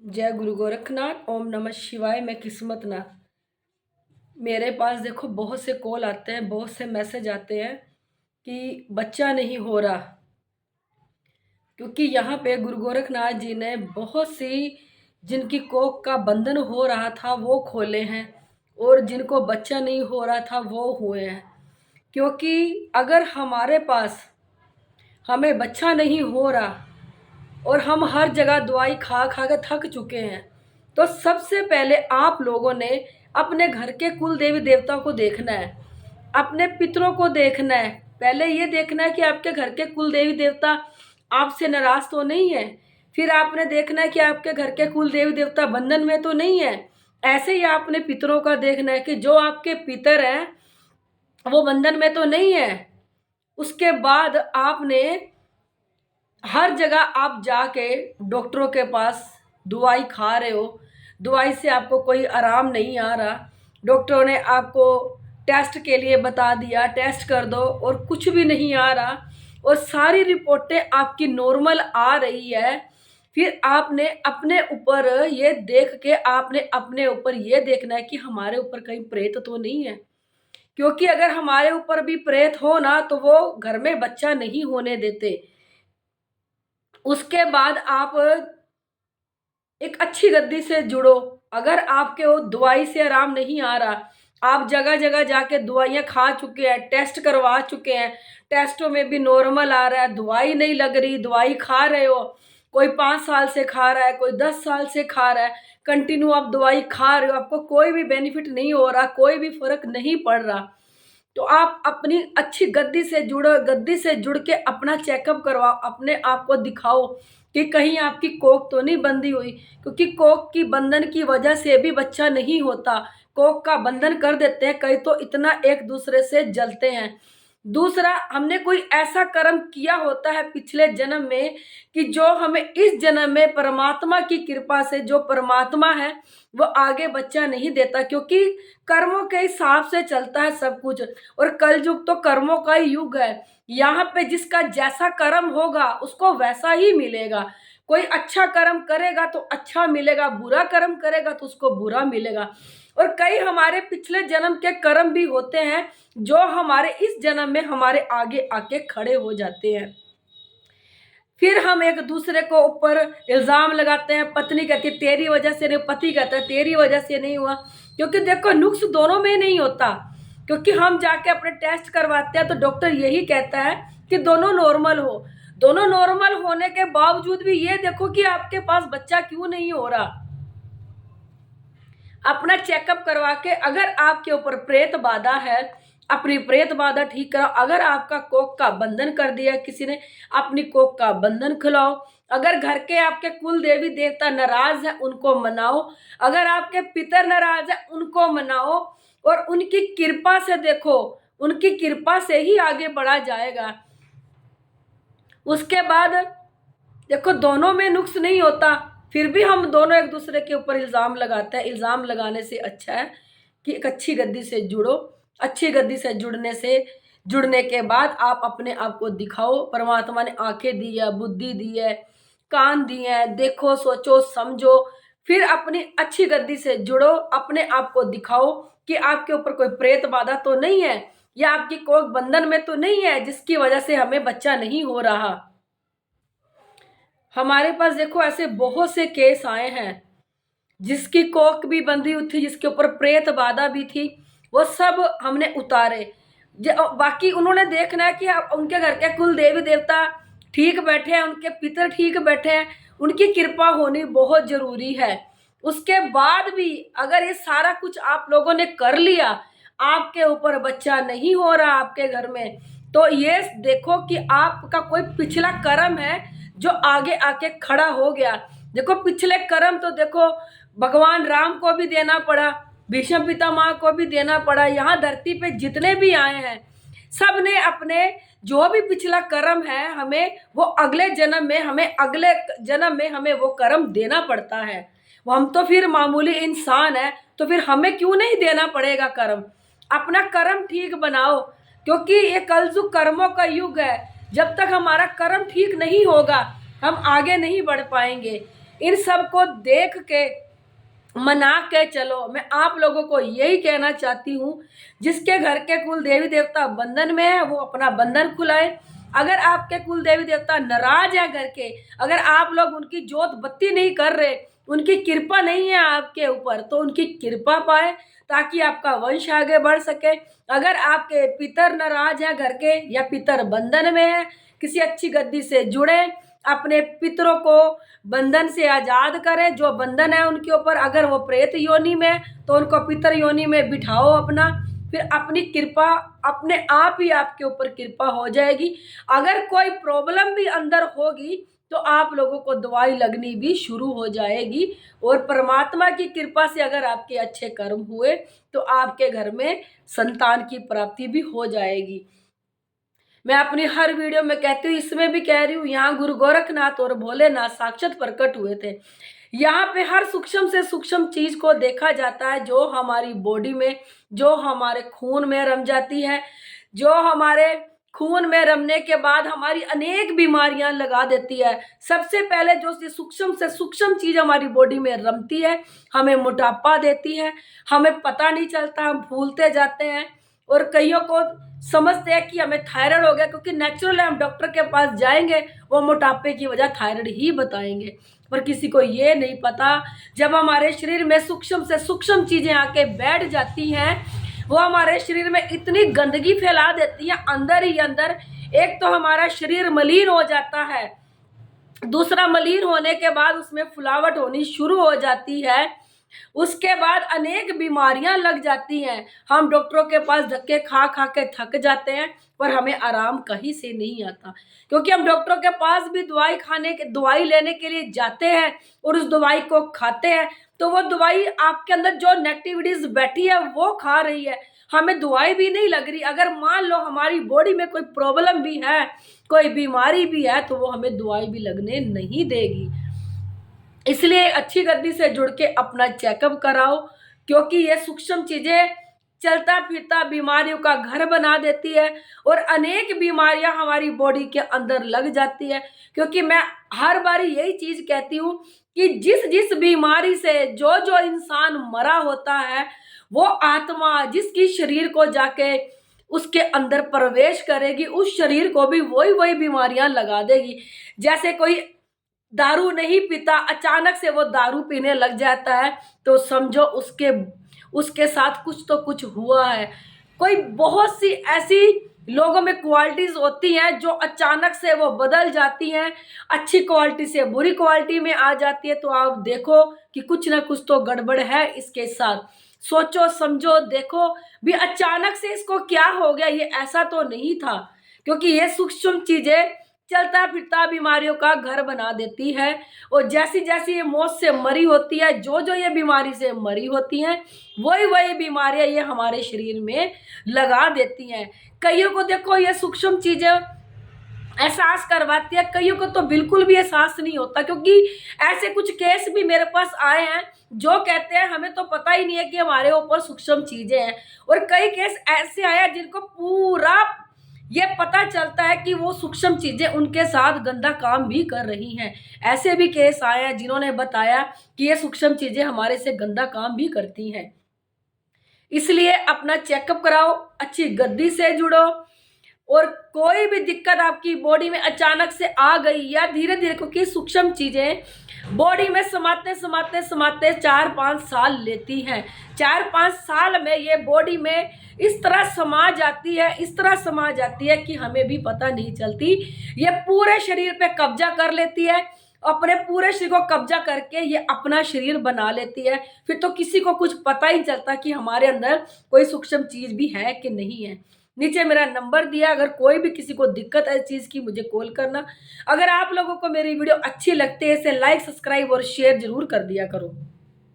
जय गुरु गोरखनाथ। ओम नमः शिवाय। मैं किस्मत नाथ। मेरे पास देखो बहुत से कॉल आते हैं, बहुत से मैसेज आते हैं कि बच्चा नहीं हो रहा, क्योंकि यहाँ पे गुरु गोरखनाथ जी ने बहुत सी जिनकी कोख का बंधन हो रहा था वो खोले हैं, और जिनको बच्चा नहीं हो रहा था वो हुए हैं। क्योंकि अगर हमारे पास हमें बच्चा नहीं हो रहा और हम हर जगह दवाई खा खा के थक चुके हैं, तो सबसे पहले आप लोगों ने अपने घर के कुल देवी देवता को देखना है, अपने पितरों को देखना है। पहले ये देखना है कि आपके घर के कुल देवी देवता आपसे नाराज तो नहीं है। फिर आपने देखना है कि आपके घर के कुल देवी देवता बंधन में तो नहीं है। ऐसे ही आपने पितरों का देखना है कि जो आपके पितर हैं वो बंधन में तो नहीं है। उसके बाद आपने हर जगह आप जाके डॉक्टरों के पास दवाई खा रहे हो, दवाई से आपको कोई आराम नहीं आ रहा। डॉक्टरों ने आपको टेस्ट के लिए बता दिया, टेस्ट कर दो, और कुछ भी नहीं आ रहा, और सारी रिपोर्टें आपकी नॉर्मल आ रही है। फिर आपने अपने ऊपर ये देख के आपने अपने ऊपर ये देखना है कि हमारे ऊपर कहीं प्रेत तो नहीं है। क्योंकि अगर हमारे ऊपर भी प्रेत हो ना तो वो घर में बच्चा नहीं होने देते। उसके बाद आप एक अच्छी गद्दी से जुड़ो। अगर आपके वो दवाई से आराम नहीं आ रहा, आप जगह जगह जाके दवाइयाँ खा चुके हैं, टेस्ट करवा चुके हैं, टेस्टों में भी नॉर्मल आ रहा है, दवाई नहीं लग रही, दवाई खा रहे हो, कोई 5 साल से खा रहा है, कोई 10 साल से खा रहा है, कंटिन्यू आप दवाई खा रहे हो, आपको कोई भी बेनिफिट नहीं हो रहा, कोई भी फर्क नहीं पड़ रहा, तो आप अपनी अच्छी गद्दी से जुड़ो। गद्दी से जुड़ के अपना चेकअप करवाओ, अपने आप को दिखाओ कि कहीं आपकी कोख तो नहीं बंधी हुई। क्योंकि कोख की बंधन की वजह से भी बच्चा नहीं होता। कोख का बंधन कर देते हैं कई तो इतना एक दूसरे से जलते हैं। दूसरा, हमने कोई ऐसा कर्म किया होता है पिछले जन्म में कि जो हमें इस जन्म में परमात्मा की कृपा से, जो परमात्मा है वो आगे बच्चा नहीं देता। क्योंकि कर्मों के हिसाब से चलता है सब कुछ, और कलयुग तो कर्मों का ही युग है। यहाँ पे जिसका जैसा कर्म होगा उसको वैसा ही मिलेगा। कोई अच्छा कर्म करेगा तो अच्छा मिलेगा, बुरा कर्म करेगा तो उसको बुरा मिलेगा। और कई हमारे पिछले जन्म के कर्म भी होते हैं जो हमारे इस जन्म में हमारे आगे आके खड़े हो जाते हैं। फिर हम एक दूसरे को ऊपर इल्जाम लगाते हैं। पत्नी कहती है तेरी वजह से नहीं, पति कहता है तेरी वजह से नहीं हुआ। क्योंकि देखो नुक्स दोनों में नहीं होता। क्योंकि हम जाके अपने टेस्ट करवाते हैं तो डॉक्टर यही कहता है कि दोनों नॉर्मल हो। दोनों नॉर्मल होने के बावजूद भी ये देखो कि आपके पास बच्चा क्यों नहीं हो रहा। अपना चेकअप करवा के, अगर आपके ऊपर प्रेत बाधा है, अपनी प्रेत बाधा ठीक कराओ। अगर आपका कोख का बंधन कर दिया किसी ने, अपनी कोख का बंधन खुलाओ। अगर घर के आपके कुल देवी देवता नाराज है उनको मनाओ। अगर आपके पितर नाराज है उनको मनाओ, और उनकी कृपा से देखो, उनकी कृपा से ही आगे बढ़ा जाएगा। उसके बाद देखो दोनों में नुक्स नहीं होता, फिर भी हम दोनों एक दूसरे के ऊपर इल्ज़ाम लगाते हैं। इल्ज़ाम लगाने से अच्छा है कि एक अच्छी गद्दी से जुड़ो। अच्छी गद्दी से जुड़ने के बाद आप अपने आप को दिखाओ। परमात्मा ने आंखें दी है, बुद्धि दी है, कान दिए हैं, देखो, सोचो, समझो। फिर अपनी अच्छी गद्दी से जुड़ो, अपने आप को दिखाओ कि आपके ऊपर कोई प्रेत बाधा तो नहीं है, या आपकी कोख बंधन में तो नहीं है जिसकी वजह से हमें बच्चा नहीं हो रहा। हमारे पास देखो ऐसे बहुत से केस आए हैं जिसकी कोख भी बंधी हुई थी, जिसके ऊपर प्रेत बाधा भी थी, वो सब हमने उतारे। बाकी उन्होंने देखना है कि उनके घर के कुल देवी देवता ठीक बैठे हैं, उनके पितर ठीक बैठे हैं, उनकी कृपा होनी बहुत जरूरी है। उसके बाद भी अगर ये सारा कुछ आप लोगों ने कर लिया, आपके ऊपर बच्चा नहीं हो रहा आपके घर में, तो ये देखो कि आपका कोई पिछला कर्म है जो आगे आके खड़ा हो गया। देखो पिछले कर्म तो देखो भगवान राम को भी देना पड़ा, भीष्म पितामह को भी देना पड़ा। यहाँ धरती पे जितने भी आए हैं सब ने अपने जो भी पिछला कर्म है हमें वो अगले जन्म में हमें वो कर्म देना पड़ता है। हम तो फिर मामूली इंसान है, तो फिर हमें क्यों नहीं देना पड़ेगा कर्म। अपना कर्म ठीक बनाओ, क्योंकि ये कलयुग कर्मों का युग है। जब तक हमारा कर्म ठीक नहीं होगा हम आगे नहीं बढ़ पाएंगे। इन सब को देख के मना के चलो। मैं आप लोगों को यही कहना चाहती हूँ, जिसके घर के कुल देवी देवता बंधन में है वो अपना बंधन खुलाए। अगर आपके कुल देवी देवता नाराज है घर के, अगर आप लोग उनकी जोत बत्ती नहीं कर रहे, उनकी कृपा नहीं है आपके ऊपर, तो उनकी कृपा पाए ताकि आपका वंश आगे बढ़ सके। अगर आपके पितर नाराज है घर के या पितर बंधन में है, किसी अच्छी गद्दी से जुड़े, अपने पितरों को बंधन से आजाद करें। जो बंधन है उनके ऊपर, अगर वो प्रेत योनि में तो उनको पितर योनि में बिठाओ अपना, फिर अपनी कृपा अपने आप ही आपके ऊपर कृपा हो जाएगी। अगर कोई प्रॉब्लम भी अंदर होगी तो आप लोगों को दवाई लगनी भी शुरू हो जाएगी। और परमात्मा की कृपा से अगर आपके अच्छे कर्म हुए तो आपके घर में संतान की प्राप्ति भी हो जाएगी। मैं अपनी हर वीडियो में कहती हूँ, इसमें भी कह रही हूँ, यहाँ गुरु गोरखनाथ और भोलेनाथ साक्षात प्रकट हुए थे। यहाँ पे हर सूक्ष्म से सूक्ष्म चीज को देखा जाता है, जो हमारी बॉडी में, जो हमारे खून में रम जाती है, जो हमारे खून में रमने के बाद हमारी अनेक बीमारियां लगा देती है। सबसे पहले जो सूक्ष्म से सूक्ष्म चीज हमारी बॉडी में रमती है, हमें मोटापा देती है, हमें पता नहीं चलता, हम भूलते जाते हैं। और कईयों को समझते हैं कि हमें थायराइड हो गया, क्योंकि नेचुरल हम डॉक्टर के पास जाएंगे वो मोटापे की वजह थायराइड ही बताएंगे। पर किसी को ये नहीं पता, जब हमारे शरीर में सूक्ष्म से सूक्ष्म चीजें आके बैठ जाती हैं, वो हमारे शरीर में इतनी गंदगी फैला देती है अंदर ही अंदर। एक तो हमारा शरीर मलिन हो जाता है, दूसरा मलिन होने के बाद उसमें फुलावट होनी शुरू हो जाती है, उसके बाद अनेक बीमारियां लग जाती हैं। हम डॉक्टरों के पास धक्के खा खा के थक जाते हैं, पर हमें आराम कहीं से नहीं आता, क्योंकि हम डॉक्टरों के पास भी दवाई लेने के लिए जाते हैं और उस दवाई को खाते हैं, तो वो दवाई आपके अंदर जो नेगेटिविटीज बैठी है वो खा रही है, हमें दवाई भी नहीं लग रही। अगर मान लो हमारी बॉडी में कोई प्रॉब्लम भी है, कोई बीमारी भी है, तो वो हमें दवाई भी लगने नहीं देगी। इसलिए अच्छी गद्दी से जुड़ के अपना चेकअप कराओ, क्योंकि ये सूक्ष्म चीजें चलता फिरता बीमारियों का घर बना देती है और अनेक बीमारियां हमारी बॉडी के अंदर लग जाती है। क्योंकि मैं हर बार यही चीज कहती हूँ कि जिस जिस बीमारी से जो जो इंसान मरा होता है, वो आत्मा जिसकी शरीर को जाके उसके अंदर प्रवेश करेगी, उस शरीर को भी वही वही बीमारियां लगा देगी। जैसे कोई दारू नहीं पीता, अचानक से वो दारू पीने लग जाता है, तो समझो उसके साथ कुछ तो कुछ हुआ है। कोई बहुत सी ऐसी लोगों में क्वालिटीज होती हैं जो अचानक से वो बदल जाती हैं, अच्छी क्वालिटी से बुरी क्वालिटी में आ जाती है। तो आप देखो कि कुछ ना कुछ तो गड़बड़ है इसके साथ। सोचो समझो देखो भी, अचानक से इसको क्या हो गया, ये ऐसा तो नहीं था। क्योंकि ये सूक्ष्म चीजें चलता फिरता बीमारियों का घर बना देती है। और जैसी जैसी ये मौत से मरी होती है, जो जो ये बीमारी से मरी होती हैं, वही वही बीमारियां ये हमारे शरीर में लगा देती हैं। कईयों को देखो ये सूक्ष्म चीजें एहसास करवाती है, कईयों को तो बिल्कुल भी एहसास नहीं होता। क्योंकि ऐसे कुछ केस भी मेरे पास आए हैं जो कहते हैं हमें तो पता ही नहीं है कि हमारे ऊपर सूक्ष्म चीजें हैं। और कई केस ऐसे आए हैं जिनको पूरा ये पता चलता है कि वो सूक्ष्म चीजें उनके साथ गंदा काम भी कर रही हैं। ऐसे भी केस आए हैं जिन्होंने बताया कि ये सूक्ष्म चीजें हमारे से गंदा काम भी करती हैं। इसलिए अपना चेकअप कराओ, अच्छी गद्दी से जुड़ो। और कोई भी दिक्कत आपकी बॉडी में अचानक से आ गई या धीरे धीरे, क्योंकि सूक्ष्म चीजें बॉडी में समाते समाते समाते 4-5 साल लेती हैं। 4-5 साल में ये बॉडी में इस तरह समा जाती है, इस तरह समा जाती है कि हमें भी पता नहीं चलती। ये पूरे शरीर पे कब्जा कर लेती है, अपने पूरे शरीर को कब्जा करके ये अपना शरीर बना लेती है। फिर तो किसी को कुछ पता ही चलता कि हमारे अंदर कोई सूक्ष्म चीज भी है कि नहीं है। नीचे मेरा नंबर दिया, अगर कोई भी किसी को दिक्कत है इस चीज की मुझे कॉल करना। अगर आप लोगों को मेरी वीडियो अच्छी लगती है, इसे लाइक, सब्सक्राइब और शेयर जरूर कर दिया करो।